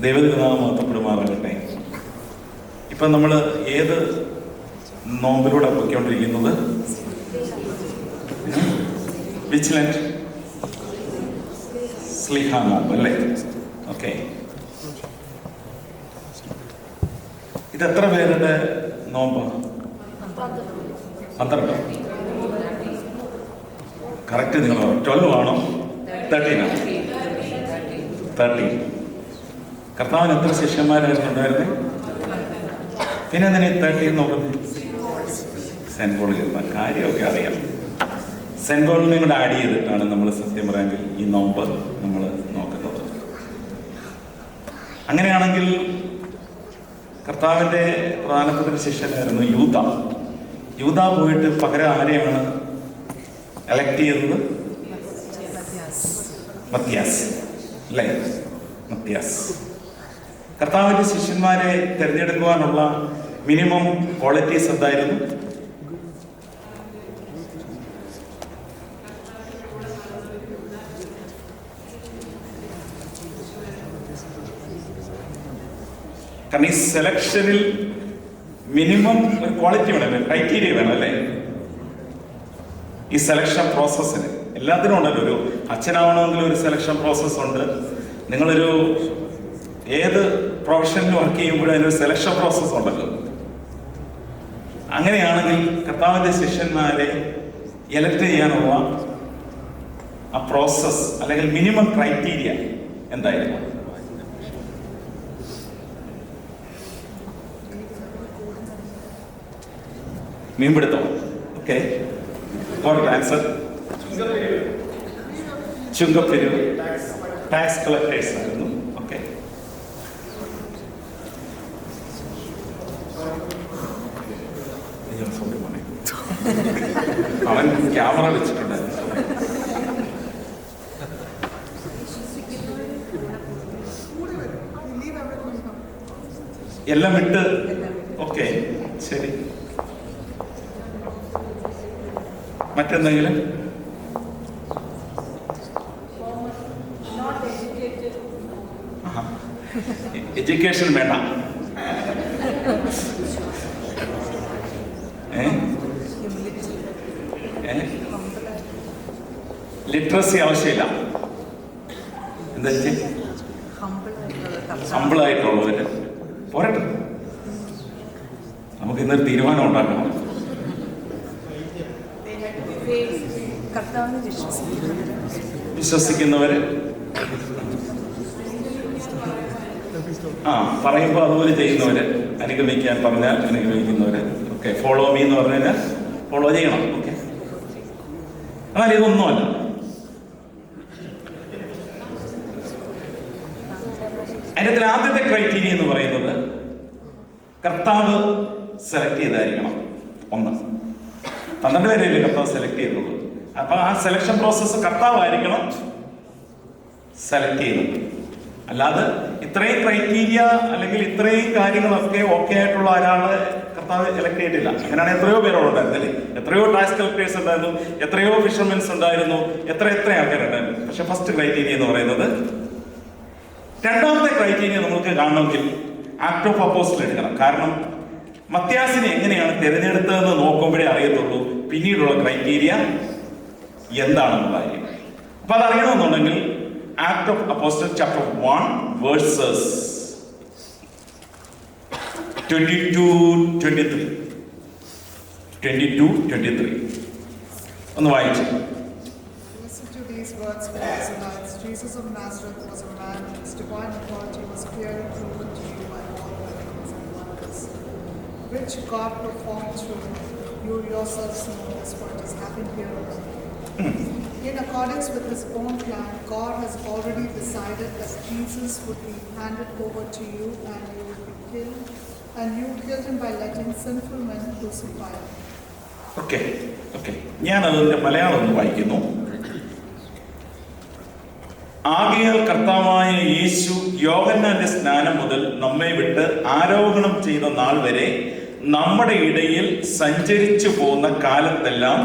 ദൈവത്തിനാമം മഹത്വപ്പെടുമാറാകട്ടെ. ഇപ്പം നമ്മൾ ഏത് നോമ്പിലൂടെ പൊയ്ക്കൊണ്ടിരിക്കുന്നത്? വിജിലന്റ് സ്ലിഹ നോമ്പ് അല്ലേ? ഓക്കെ, ഇത് എത്ര പേരുടെ നോമ്പ്? 12. കറക്റ്റ്. നിങ്ങൾ 12 ആണോ 13 ആണോ? 13. കർത്താവിന് എത്ര ശിഷ്യന്മാരായിരുന്നു ഉണ്ടായിരുന്നത്? പിന്നെ എന്തിനാ 13 നോക്കുന്നത്? സെന്റ് പോളിൽ ഇരുന്ന കാര്യമൊക്കെ അറിയാം. സെന്റ് പോളിനെ കൂടെ ആഡ് ചെയ്തിട്ടാണ് നമ്മൾ സത്യം പറയാമെങ്കിൽ ഈ നോമ്പ് നമ്മൾ നോക്കുന്നത്. അങ്ങനെയാണെങ്കിൽ കർത്താവിൻ്റെ പ്രധാനപ്പെട്ട ഒരു ശിഷ്യനായിരുന്നു യൂദ. യൂദ പോയിട്ട് പകരം ആരെയാണ് എലക്ട് ചെയ്തത്? മത്യാസ് അല്ലേ? മത്യാസ്. കർത്താവിൻ്റെ ശിഷ്യന്മാരെ തിരഞ്ഞെടുക്കുവാനുള്ള മിനിമം ക്വാളിറ്റീസ് എന്തായിരുന്നു? കാരണം ഈ സെലക്ഷനിൽ മിനിമം ഒരു ക്വാളിറ്റി വേണം, ക്രൈറ്റീരിയ വേണം അല്ലേ? ഈ സെലക്ഷൻ പ്രോസസ്സിന് എല്ലാത്തിനും ഉണ്ടല്ലോ. ഒരു അച്ഛനാവണമെങ്കിലും ഒരു സെലക്ഷൻ പ്രോസസ്സ് ഉണ്ട്. നിങ്ങളൊരു ഏത് പ്രൊഫഷനിൽ വർക്ക് ചെയ്യുമ്പോഴും അതിനൊരു സെലക്ഷൻ പ്രോസസ്സ് ഉണ്ടല്ലോ. അങ്ങനെയാണെങ്കിൽ കർത്താവിൻ്റെ ശിഷ്യന്മാരെ എലക്ട് ചെയ്യാനുള്ള ആ പ്രോസസ് അല്ലെങ്കിൽ മിനിമം ക്രൈറ്റീരിയ എന്തായിരുന്നു? മീൻപിടുത്തം. ഓക്കെ, ആൻസർ ചുങ്കപ്പെരിവ് ടാക്സ് കളക്ടേഴ്സ് ആയിരുന്നു. ഓക്കെ, അവൻ ക്യാമറ വെച്ചിട്ടുണ്ടായിരുന്നു. എല്ലാം വിട്ട്. ഓക്കെ, ശരി. മറ്റെന്തെങ്കിലും? എഡ്യൂക്കേഷൻ വേണ്ട. ലിറ്ററസി ആവശ്യമില്ല. എന്താ ഹമ്പിളായിട്ടുള്ളവര് പോരട്ടെ. നമുക്ക് ഇന്നൊരു തീരുമാനം ഉണ്ടാക്കണം. വിശ്വസിക്കുന്നവര് പറയുമ്പോൾ അതുപോലെ ചെയ്യുന്നവര്, അനുഗമിക്കാൻ പറഞ്ഞാൽ അനുഗമിക്കുന്നവര്. ഓക്കെ, ഫോളോ മീ എന്ന് പറഞ്ഞു കഴിഞ്ഞാൽ ഫോളോ ചെയ്യണം. ഓക്കെ, എന്നാൽ ഇതൊന്നുമല്ല. അതിൻ്റെ ആദ്യത്തെ ക്രൈറ്റീരിയ എന്ന് പറയുന്നത് കർത്താവ് സെലക്ട് ചെയ്തായിരിക്കണം. 1. 12 പേരല്ലേ കർത്താവ് സെലക്ട് ചെയ്തുള്ളൂ. അപ്പൊ ആ സെലക്ഷൻ പ്രോസസ്സ് കർത്താവായിരിക്കണം സെലക്ട് ചെയ്യുന്നത്. അല്ലാതെ ഇത്രയും ക്രൈറ്റീരിയ അല്ലെങ്കിൽ ഇത്രയും കാര്യങ്ങളൊക്കെ ഓക്കെ ആയിട്ടുള്ള ഒരാള് കർത്താവ് സെലക്ട് ചെയ്തിട്ടില്ല. അങ്ങനെയാണ് എത്രയോ പേരോടുണ്ടായിരുന്നല്ലേ? എത്രയോ ടാക്സ് കളക്ടേഴ്സ് ഉണ്ടായിരുന്നു, എത്രയോ ഫിഷർമെൻസ് ഉണ്ടായിരുന്നു, എത്ര ആൾക്കാരുണ്ടായിരുന്നു. പക്ഷെ ഫസ്റ്റ് ക്രൈറ്റീരിയ എന്ന് പറയുന്നത്. രണ്ടാമത്തെ ക്രൈറ്റീരിയ നമുക്ക് കാണണമെങ്കിൽ ആക്ട് ഓഫ് അപ്പോസ്റ്റൽ എടുക്കണം. കാരണം മത്യാസിനെ എങ്ങനെയാണ് തിരഞ്ഞെടുത്തതെന്ന് നോക്കുമ്പോഴേ അറിയത്തുള്ളൂ പിന്നീടുള്ള ക്രൈറ്റീരിയ എന്താണെന്നുള്ള കാര്യം. അപ്പൊ അതറിയണമെന്നുണ്ടെങ്കിൽ act of apostle chapter 1 verses 22-23 ഒന്ന് വായിച്ചു. Jesus of Nazareth was a man whose divine authority was clearly proven to you by all miracles and wonders, which God performed through you yourselves know as what is happening here on earth. In accordance with his own plan, God has already decided that Jesus would be handed over to you and you would be killed, and you killed him by letting sinful men crucify him. Okay. ഞാൻ അതിന്റെ മലയാളം ഒന്ന് വായിക്കുന്നു. ആകയാൽ കർത്താവായ യേശു യോഹന്നാന്റെ സ്നാനം മുതൽ നമ്മെ വിട്ട് ആരോഹണം ചെയ്ത നാൾ വരെ നമ്മുടെ ഇടയിൽ സഞ്ചരിച്ചു പോകുന്ന കാലത്തെല്ലാം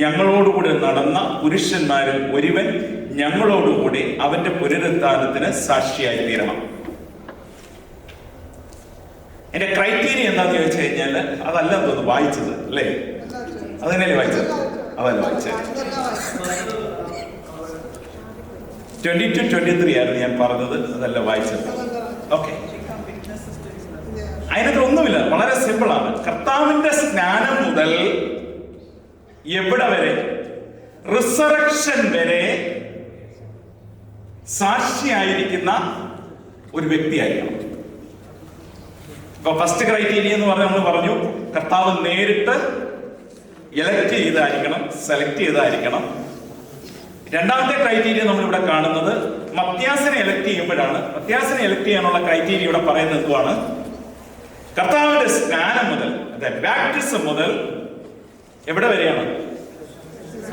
ഞങ്ങളോടുകൂടെ നടന്ന പുരുഷന്മാരിൽ ഒരുവൻ ഞങ്ങളോടുകൂടി അവന്റെ പുനരുത്ഥാനത്തിന് സാക്ഷിയായി തീരണം. എന്റെ ക്രൈറ്റീരിയ എന്താന്ന് ചോദിച്ചു കഴിഞ്ഞാൽ അതല്ല തോന്നുന്നു വായിച്ചത് അല്ലേ? അത് തന്നെയല്ലേ വായിച്ചത്? അതല്ല വായിച്ചത്. 22-23 ആയിരുന്നു ഞാൻ പറഞ്ഞത്, അതല്ല വായിച്ചത്. ഓക്കെ, അതിനകത്ത് ഒന്നുമില്ല, വളരെ സിമ്പിൾ ആണ്. കർത്താവിന്റെ സ്നാനം മുതൽ എവിടെ വരെ? റിസറക്ഷൻ വരെ സാക്ഷിയായിരിക്കുന്ന ഒരു വ്യക്തിയായിരിക്കണം. ഇപ്പൊ ഫസ്റ്റ് ക്രൈറ്റീരിയ എന്ന് പറഞ്ഞാൽ നമ്മൾ പറഞ്ഞു, കർത്താവ് നേരിട്ട് എലക്ട് ചെയ്തായിരിക്കണം, സെലക്ട് ചെയ്തായിരിക്കണം. രണ്ടാമത്തെ ക്രൈറ്റീരിയ നമ്മൾ ഇവിടെ കാണുന്നത് മത്യാസിനെ എലക്ട് ചെയ്യുമ്പോഴാണ്. മത്യാസിനെ എലക്ട് ചെയ്യാനുള്ള ക്രൈറ്റീരിയ ഇവിടെ പറയുന്നത് എന്തുവാണ്? കർത്താവിന്റെ സ്നാനം മുതൽ, ബാപ്റ്റിസം മുതൽ എവിടെ വരെയാണ്?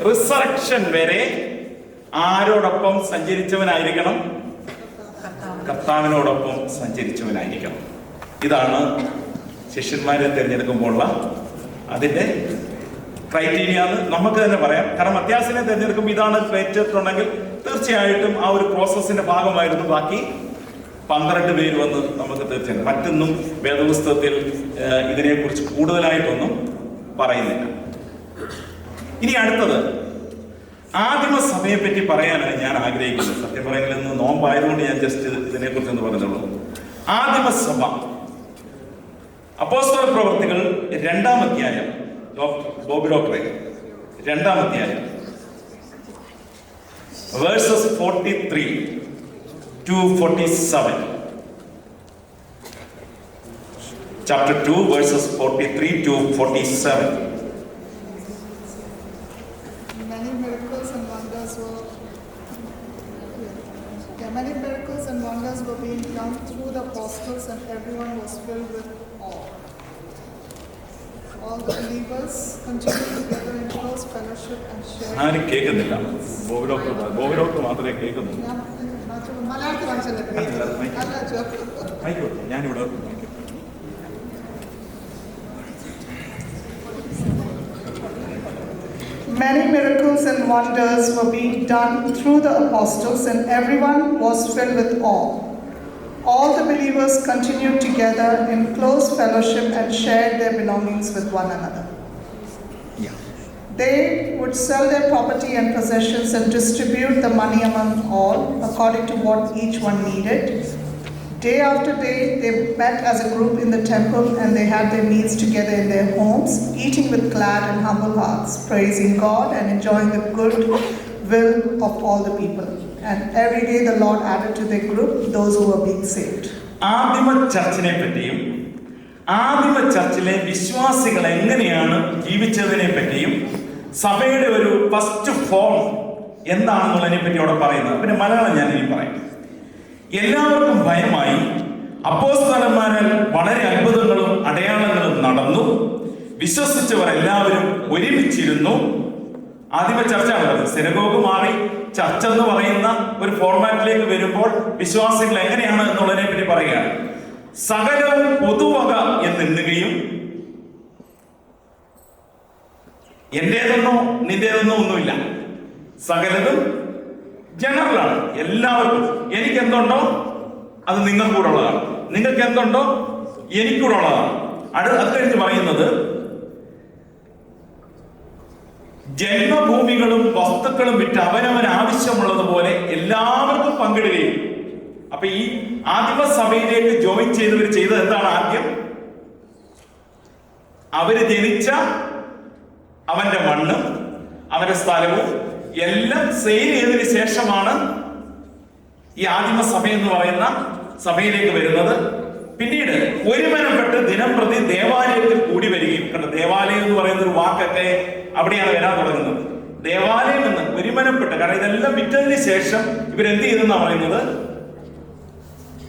റിസറക്ഷൻ വരെ ആരോടൊപ്പം സഞ്ചരിച്ചവനായിരിക്കണം? കർത്താവിനോടൊപ്പം സഞ്ചരിച്ചവനായിരിക്കണം. ഇതാണ് ശിഷ്യന്മാരെ തിരഞ്ഞെടുക്കുമ്പോഴുള്ള അതിന്റെ ക്രൈറ്റീരിയ എന്ന് നമുക്ക് തന്നെ പറയാം. കാരണം മത്യാസിനെ തിരഞ്ഞെടുക്കുമ്പോൾ ഇതാണ് വെച്ചിട്ടുണ്ടെങ്കിൽ തീർച്ചയായിട്ടും ആ ഒരു പ്രോസസ്സിന്റെ ഭാഗമായിരുന്നു ബാക്കി 12 പേര് വന്ന് നമുക്ക് തീർച്ചയായും. മറ്റൊന്നും വേദപുസ്തകത്തിൽ ഇതിനെക്കുറിച്ച് കൂടുതലായിട്ടൊന്നും പറയുന്നില്ല. ഇനി അടുത്തത് ആദിമസഭയെ പറ്റി പറയാനാണ് ഞാൻ ആഗ്രഹിക്കുന്നത്. സത്യം പറയുന്നത് ഇന്ന് നോമ്പായതുകൊണ്ട് ഞാൻ ജസ്റ്റ് ഇതിനെക്കുറിച്ച് ഒന്ന് പറഞ്ഞുള്ളൂ. ആദിമസഭ, അപ്പോസ്തല പ്രവർത്തികൾ 2-ാം അധ്യായം, ബോബി ഡോക്ടറെ 2-ാം അധ്യായം versus 43-47. Chapter 2 verses 43-47. Many miracles and wonders were being done through the apostles, and everyone was filled with awe. All the believers continued together in close fellowship and shared. ആരും കേൾക്കുന്നില്ല. ബോബി ഡോക്ടർ മാത്രമേ കേൾക്കുന്നുള്ളൂ. മലയാളത്തിൽ ആയിക്കോട്ടെ, ഞാനിവിടെ Many miracles and wonders were being done through the apostles, and everyone was filled with awe. All the believers continued together in close fellowship and shared their belongings with one another. They would sell their property and possessions and distribute the money among all, according to what each one needed. Day after day, they met as a group in the temple, and they had their meals together in their homes, eating with glad and humble hearts, praising God and enjoying the good will of all the people. And every day the Lord added to their group those who were being saved. ആദിമ ചർച്ചിനെ പറ്റിയും ആദിമ ചർച്ചിലെ വിശ്വാസികൾ എങ്ങനെയാണ് ജീവിച്ചതിനെ പറ്റിയും സഭയുടെ ഒരു first form എന്താണെന്നുള്ളതിനെ പറ്റി അവിടെ പറയുന്നത്. പിന്നെ മലയാളം ഞാൻ ഇനി പറയാം. എല്ലാവർക്കും ഭയമായി അപ്പോസ്തലന്മാരിൽ വളരെ അത്ഭുതങ്ങളും അടയാളങ്ങളും നടന്നു. വിശ്വസിച്ചവർ എല്ലാവരും ഒരുമിച്ചിരുന്നു. ആദിമ ചർച്ചയാണ്. സിനഗോഗ് മാറി ചർച്ച എന്ന് പറയുന്ന ഒരു ഫോർമാറ്റിലേക്ക് വരുമ്പോൾ വിശ്വാസികൾ എങ്ങനെയാണ് എന്നുള്ളതിനെ പറ്റി പറയുകയാണ്. സകലവും പൊതുവക എന്നെണ്ണുകയും, എന്റേതെന്നോ നിന്റേതെന്നോ ഒന്നുമില്ല, സകലതും ജനറലാണ്, എല്ലാവർക്കും. എനിക്ക് എന്തുണ്ടോ അത് നിങ്ങൾക്കൂടെ ഉള്ളതാണ്, നിങ്ങൾക്ക് എന്തുണ്ടോ എനിക്കൂടെ ഉള്ളതാണ്. അത് കഴിഞ്ഞ് പറയുന്നത് ജന്മഭൂമികളും വസ്തുക്കളും വിറ്റ് അവനവന് ആവശ്യമുള്ളതുപോലെ എല്ലാവർക്കും പങ്കിടുകയും. അപ്പൊ ഈ ആദിമസഭയിലേക്ക് ജോയിൻ ചെയ്തവർ ചെയ്തത് എന്താണ്? ആദ്യം അവര് ജനിച്ച അവന്റെ മണ്ണും അവന്റെ സ്ഥലവും എല്ലാം സെയിൽ ചെയ്തതിനു ശേഷമാണ് ഈ ആദിമസഭ എന്ന് പറയുന്ന സഭയിലേക്ക് വരുന്നത്. പിന്നീട് ഒരുമനപ്പെട്ട് ദിനം പ്രതി ദേവാലയത്തിൽ കൂടി വരികയും. കണ്ടോ, ദേവാലയം എന്ന് പറയുന്ന ഒരു വാക്കൊക്കെ അവിടെയാണ് വരാൻ തുടങ്ങുന്നത്. ദേവാലയം എന്ന് ഒരുമനപ്പെട്ട്, കാരണം ഇതെല്ലാം വിറ്റതിന് ശേഷം ഇവരെന്ത് ചെയ്തെന്നാണ് പറയുന്നത്?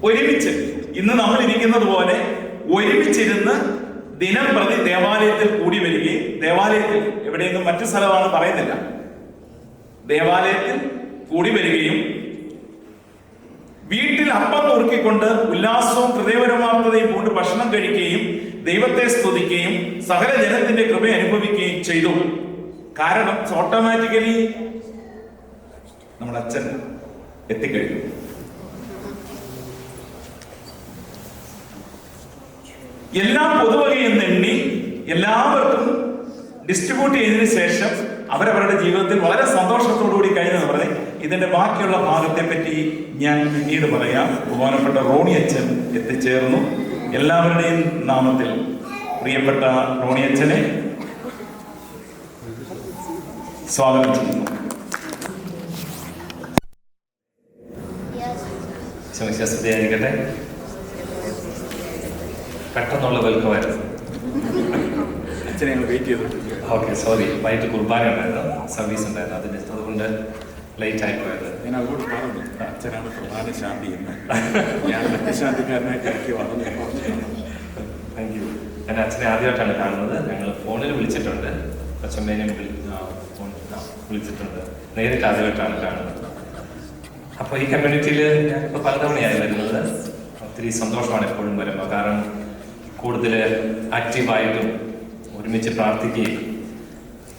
ഒരുമിച്ച്, ഇന്ന് നമ്മൾ ഇരിക്കുന്നത് പോലെ ഒരുമിച്ചിരുന്ന് ദിനം പ്രതി ദേവാലയത്തിൽ കൂടി വരികയും. ദേവാലയത്തിൽ, എവിടെയെങ്കിലും മറ്റു സ്ഥലമാണ് പറയുന്നില്ല, ദേവാലയത്തിൽ കൂടി വരികയും വീട്ടിൽ അപ്പം നുറുക്കിക്കൊണ്ട് ഉല്ലാസവും ഹൃദയപരമാർത്ഥതയും കൊണ്ട് ഭക്ഷണം കഴിക്കുകയും ദൈവത്തെ സ്തുതിക്കുകയും സകല ജനത്തിന്റെ കൃപ അനുഭവിക്കുകയും ചെയ്തു. കാരണം ഓട്ടോമാറ്റിക്കലി നമ്മുടെ അച്ഛൻ എത്തിക്കഴിഞ്ഞു. എല്ലാം പൊതുവകയെന്ന് എണ്ണി എല്ലാവർക്കും ഡിസ്ട്രിബ്യൂട്ട് ചെയ്തതിനു ശേഷം അവരവരുടെ ജീവിതത്തിൽ വളരെ സന്തോഷത്തോടുകൂടി കഴിഞ്ഞെന്ന് പറഞ്ഞ് ഇതിന്റെ ബാക്കിയുള്ള ഭാഗത്തെ പറ്റി ഞാൻ പിന്നീട് പറയാം. ബഹുമാനപ്പെട്ട റോണി അച്ഛൻ എത്തിച്ചേർന്നു. എല്ലാവരുടെയും നാമത്തിൽ പ്രിയപ്പെട്ട റോണി അച്ഛനെ സ്വാഗതം ചെയ്യുന്നു. ശ്രദ്ധിയായിരിക്കട്ടെ. പെട്ടെന്നുള്ള വെൽക്കമായിരുന്നു. അച്ഛനെ ഞങ്ങൾ വെയിറ്റ് ചെയ്തിട്ടുണ്ട്. Okay, sorry. വൈകിട്ട് കുർബാന ഉണ്ടായിരുന്നു, സർവീസ് ഉണ്ടായിരുന്നു, അതുകൊണ്ട് ലേറ്റ് ആയിപ്പോയത്. ഞാൻ അതുകൊണ്ട് പറഞ്ഞു അച്ഛനാണ് പ്രധാന ശാന്തി എന്ന്. ഞാൻ ശാന്തിക്കാരനായിട്ട് എനിക്ക് വളരെ താങ്ക് യു. ഞാൻ അച്ഛനെ ആദ്യമായിട്ടാണ് കാണുന്നത്. ഞങ്ങൾ ഫോണിൽ വിളിച്ചിട്ടുണ്ട്, അച്ഛമ്മേനെയും വിളിച്ചിട്ടുണ്ട്. നേരിട്ട് ആദ്യമായിട്ടാണ് കാണുന്നത്. അപ്പോൾ ഈ കമ്മ്യൂണിറ്റിയിൽ ഞാനിപ്പോൾ പലതവണയായി വരുന്നത്. ഒത്തിരി സന്തോഷമാണ് എപ്പോഴും വരുമ്പോൾ. കാരണം കൂടുതൽ ആക്റ്റീവായിട്ടും ഒരുമിച്ച് പ്രാർത്ഥിക്കുകയും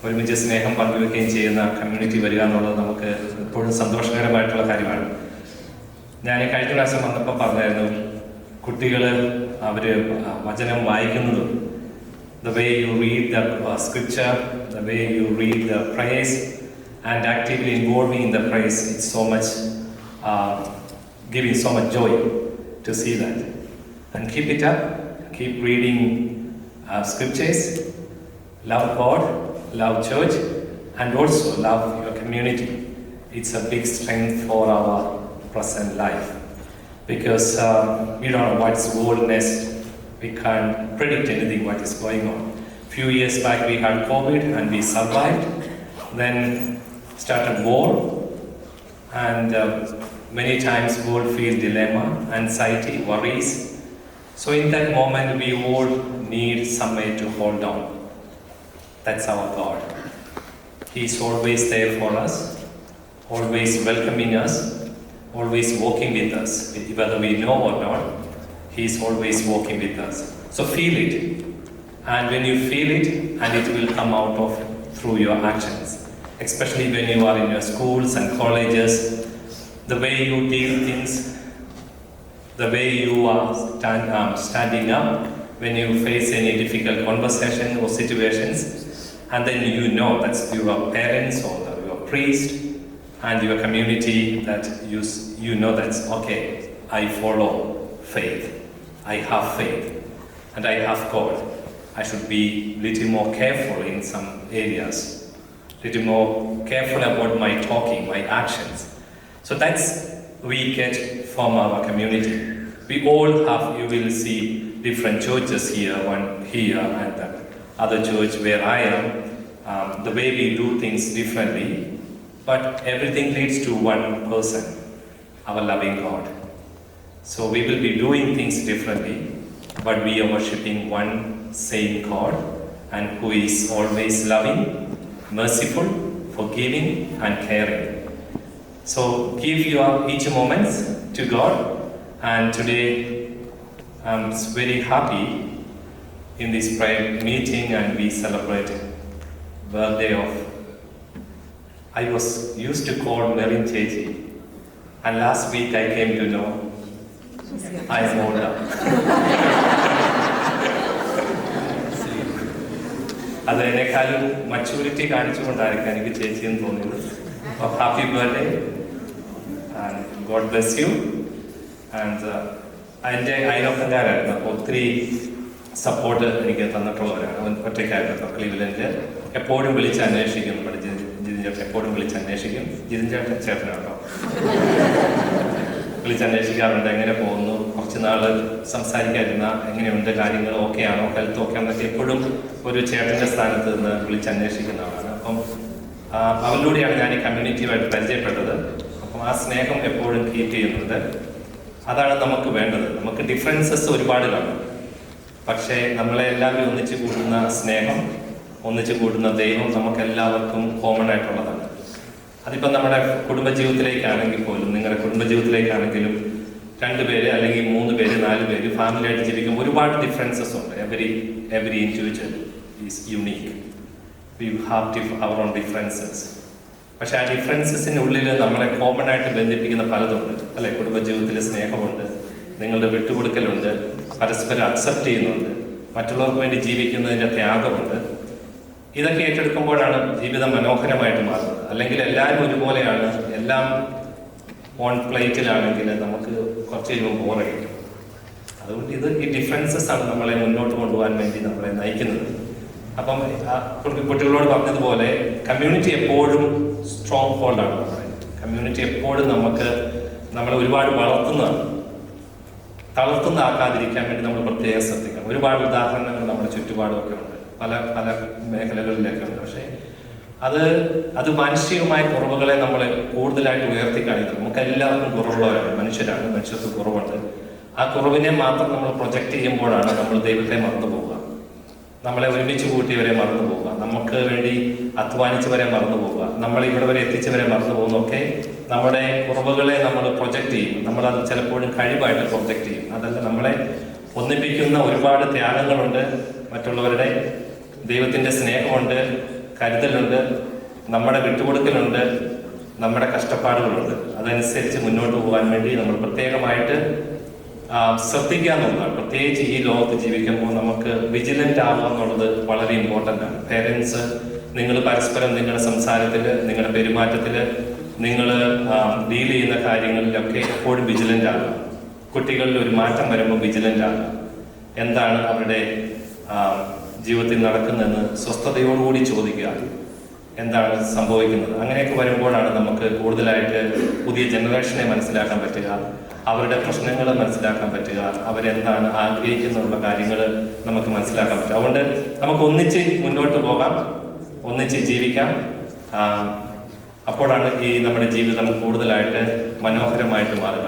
ഒരുമിച്ച് സ്നേഹം പങ്കുവെക്കുകയും ചെയ്യുന്ന കമ്മ്യൂണിറ്റി വരിക എന്നുള്ളത് നമുക്ക് എപ്പോഴും സന്തോഷകരമായിട്ടുള്ള കാര്യമാണ്. ഞാൻ കഴിഞ്ഞ പ്രാവശ്യം വന്നപ്പോൾ പറഞ്ഞായിരുന്നു, കുട്ടികൾ അവർ വചനം വായിക്കുന്നതും the way you read the scripture, the way you read the prayers and actively involving in the prayers, it's so much giving so much joy to see that. And keep it up, keep reading scriptures, love God, love church, and also love your community. It's a big strength for our present life, because we don't know what's world next. We can't predict anything what is going on. Few years back we had COVID and we survived. Then started war, and many times world feel dilemma, anxiety, worries. So in that moment we all need somewhere to hold on. That's our God. He is always there for us, always welcoming us, always walking with us, whether we know or not. He is always walking with us. So feel it, and when you feel it, and it will come out of through your actions, especially when you are in your schools and colleges. The way you deal things, the way you are standing up when you face any difficult conversation or situations, and then you know that's your parents or your priest and your community, that you know that's okay, I follow faith, I have faith, and I have God. I should be little more careful in some areas, little more careful about my talking, my actions. So that's we get from our community. We all have, you will see different churches here, one here and the other church where I am. The way we do things differently, but everything leads to one person, our loving God. So we will be doing things differently, but we are worshipping one same God, and who is always loving, merciful, forgiving, and caring. So give your each moments to God, and today I'm very happy in this prayer meeting, and we celebrate birthday of, I was used to call Merin Chechi, and last week I came to know I am older. അത് എന്നെക്കാളും maturity കാണിച്ചുകൊണ്ടായിരിക്കും എനിക്ക് ചേച്ചിയെന്ന് തോന്നിയത്. അപ്പോൾ happy birthday, and God bless you. And എൻ്റെ അയൽവക്കക്കാരായിരുന്നു, അപ്പോൾ ഒത്തിരി support എനിക്ക് തന്നിട്ടുള്ളവരാണ്. ഒറ്റയ്ക്കായിരുന്നു ക്ലീവ്ലൻഡിൽ. എപ്പോഴും വിളിച്ച് അന്വേഷിക്കും, നമ്മുടെ ജിതിൻ ചേട്ടൻ എപ്പോഴും വിളിച്ച് അന്വേഷിക്കും. ജിതിൻ ചേട്ടനാട്ടോ വിളിച്ചന്വേഷിക്കാറുണ്ട്, എങ്ങനെ പോകുന്നു, കുറച്ച് നാൾ സംസാരിക്കാതിരുന്ന എങ്ങനെയുണ്ട്, കാര്യങ്ങൾ ഓക്കെ ആണോ, ഹെൽത്ത് ഓക്കെ ആണെന്നൊക്കെ എപ്പോഴും ഒരു ചേട്ടൻ്റെ സ്ഥാനത്ത് നിന്ന് വിളിച്ചന്വേഷിക്കുന്ന ആളാണ്. അപ്പം അവരിലൂടെയാണ് ഞാൻ ഈ കമ്മ്യൂണിറ്റിയുമായിട്ട് പരിചയപ്പെട്ടത്. അപ്പം ആ സ്നേഹം എപ്പോഴും കീപ്പ് ചെയ്യുന്നുണ്ട്. അതാണ് നമുക്ക് വേണ്ടത്. നമുക്ക് ഡിഫറൻസസ് ഒരുപാട് കാണും, പക്ഷേ നമ്മളെ എല്ലാവരും ഒന്നിച്ച് കൂടുന്ന സ്നേഹം, ഒന്നിച്ച് കൂടുന്ന ദൈവം നമുക്കെല്ലാവർക്കും കോമൺ ആയിട്ടുള്ളതാണ്. അതിപ്പം നമ്മുടെ കുടുംബജീവിതത്തിലേക്കാണെങ്കിൽ പോലും, നിങ്ങളുടെ കുടുംബജീവിതത്തിലേക്കാണെങ്കിലും 2 പേര് അല്ലെങ്കിൽ 3 പേര് 4 പേര് ഫാമിലി ആയിട്ട് ജീവിക്കുമ്പോൾ ഒരുപാട് ഡിഫറൻസസ് ഉണ്ട്. Every individual is unique. We have our own differences. പക്ഷെ ആ ഡിഫറൻസസിൻ്റെ ഉള്ളിൽ നമ്മളെ കോമൺ ആയിട്ട് ബന്ധിപ്പിക്കുന്ന പലതുണ്ട്, അല്ലെ? കുടുംബജീവിതത്തിൽ സ്നേഹമുണ്ട്, നിങ്ങളുടെ വിട്ടുകൊടുക്കലുണ്ട്, പരസ്പരം അക്സെപ്റ്റ് ചെയ്യുന്നുണ്ട്, മറ്റുള്ളവർക്ക് വേണ്ടി ജീവിക്കുന്നതിൻ്റെ ത്യാഗമുണ്ട്. ഇതൊക്കെ ഏറ്റെടുക്കുമ്പോഴാണ് ജീവിതം മനോഹരമായിട്ട് മാറുന്നത്. അല്ലെങ്കിൽ എല്ലാവരും ഒരുപോലെയാണ്, എല്ലാം ഓൺ പ്ലേറ്റിലാണെങ്കിൽ നമുക്ക് കുറച്ച് കഴിയുമ്പോൾ ബോറടിക്കും. അതുകൊണ്ട് ഈ ഡിഫറൻസസ് ആണ് നമ്മളെ മുന്നോട്ട് കൊണ്ടുപോകാൻ വേണ്ടി നമ്മളെ നയിക്കുന്നത്. അപ്പം കുട്ടികളോട് പറഞ്ഞതുപോലെ കമ്മ്യൂണിറ്റി എപ്പോഴും സ്ട്രോങ് ഹോൾഡാണ്. കമ്മ്യൂണിറ്റി എപ്പോഴും നമ്മളെ ഒരുപാട് വളർത്തുന്നതാണ്. തളർത്തുന്നതാക്കാതിരിക്കാൻ വേണ്ടി നമ്മൾ പ്രത്യേകം ശ്രദ്ധിക്കണം. ഒരുപാട് ഉദാഹരണങ്ങൾ നമ്മുടെ ചുറ്റുപാടുമൊക്കെ ഉണ്ട്, പല പല മേഖലകളിലൊക്കെ ഉണ്ട്. പക്ഷേ അത് മാനുഷികമായ കുറവുകളെ നമ്മൾ കൂടുതലായിട്ട് ഉയർത്തി കാണിക്കുന്നത്. നമുക്ക് എല്ലാവർക്കും കുറവുള്ളവരാണ്, മനുഷ്യർക്ക് കുറവുണ്ട്. ആ കുറവിനെ മാത്രം നമ്മൾ പ്രൊജക്റ്റ് ചെയ്യുമ്പോഴാണ് നമ്മൾ ദൈവത്തെ മറന്നു പോവുക, നമ്മളെ ഒരുമിച്ച് കൂട്ടിയവരെ മറന്നു പോവുക, നമുക്ക് വേണ്ടി അധ്വാനിച്ചവരെ മറന്നു പോവുക, നമ്മളെ ഇവിടെ വരെ എത്തിച്ചവരെ മറന്നു പോകുന്നൊക്കെ നമ്മുടെ കുറവുകളെ നമ്മൾ പ്രൊജക്റ്റ് ചെയ്യും. നമ്മളത് ചിലപ്പോഴും കഴിവായിട്ട് പ്രൊജക്റ്റ് ചെയ്യും. അതല്ല, നമ്മളെ ഒന്നിപ്പിക്കുന്ന ഒരുപാട് ത്യാഗങ്ങളുണ്ട്, മറ്റുള്ളവരുടെ ദൈവത്തിൻ്റെ സ്നേഹമുണ്ട്, കരുതലുണ്ട്, നമ്മുടെ വിട്ടുകൊടുക്കലുണ്ട്, നമ്മുടെ കഷ്ടപ്പാടുകളുണ്ട്. അതനുസരിച്ച് മുന്നോട്ട് പോകാൻ വേണ്ടി നമ്മൾ പ്രത്യേകമായിട്ട് ശ്രദ്ധിക്കാവുന്നതാണ്. പ്രത്യേകിച്ച് ഈ ലോകത്ത് ജീവിക്കുമ്പോൾ നമുക്ക് വിജിലൻ്റ് ആവുക എന്നുള്ളത് വളരെ ഇമ്പോർട്ടൻ്റ് ആണ്. പേരൻസ്, നിങ്ങൾ പരസ്പരം നിങ്ങളുടെ സംസാരത്തിൽ, നിങ്ങളുടെ പെരുമാറ്റത്തിൽ, നിങ്ങൾ ഡീൽ ചെയ്യുന്ന കാര്യങ്ങളിലൊക്കെ എപ്പോഴും വിജിലൻ്റ് ആകുക. കുട്ടികളിൽ ഒരു മാറ്റം വരുമ്പോൾ വിജിലൻ്റ് ആകുക. എന്താണ് അവരുടെ ജീവിതത്തിൽ നടക്കുന്നതെന്ന് സ്വസ്ഥതയോടുകൂടി ചോദിക്കുക, എന്താണ് സംഭവിക്കുന്നത്. അങ്ങനെയൊക്കെ വരുമ്പോഴാണ് നമുക്ക് കൂടുതലായിട്ട് പുതിയ ജനറേഷനെ മനസ്സിലാക്കാൻ പറ്റുക, അവരുടെ പ്രശ്നങ്ങൾ മനസ്സിലാക്കാൻ പറ്റുക, അവരെന്താണ് ആഗ്രഹിക്കുന്നുള്ള കാര്യങ്ങൾ നമുക്ക് മനസ്സിലാക്കാൻ പറ്റുക. അതുകൊണ്ട് നമുക്ക് ഒന്നിച്ച് മുന്നോട്ട് പോകാം, ഒന്നിച്ച് ജീവിക്കാം. അപ്പോഴാണ് നമ്മുടെ ജീവിതം കൂടുതലായിട്ട് മനോഹരമായിട്ട് മാറുക.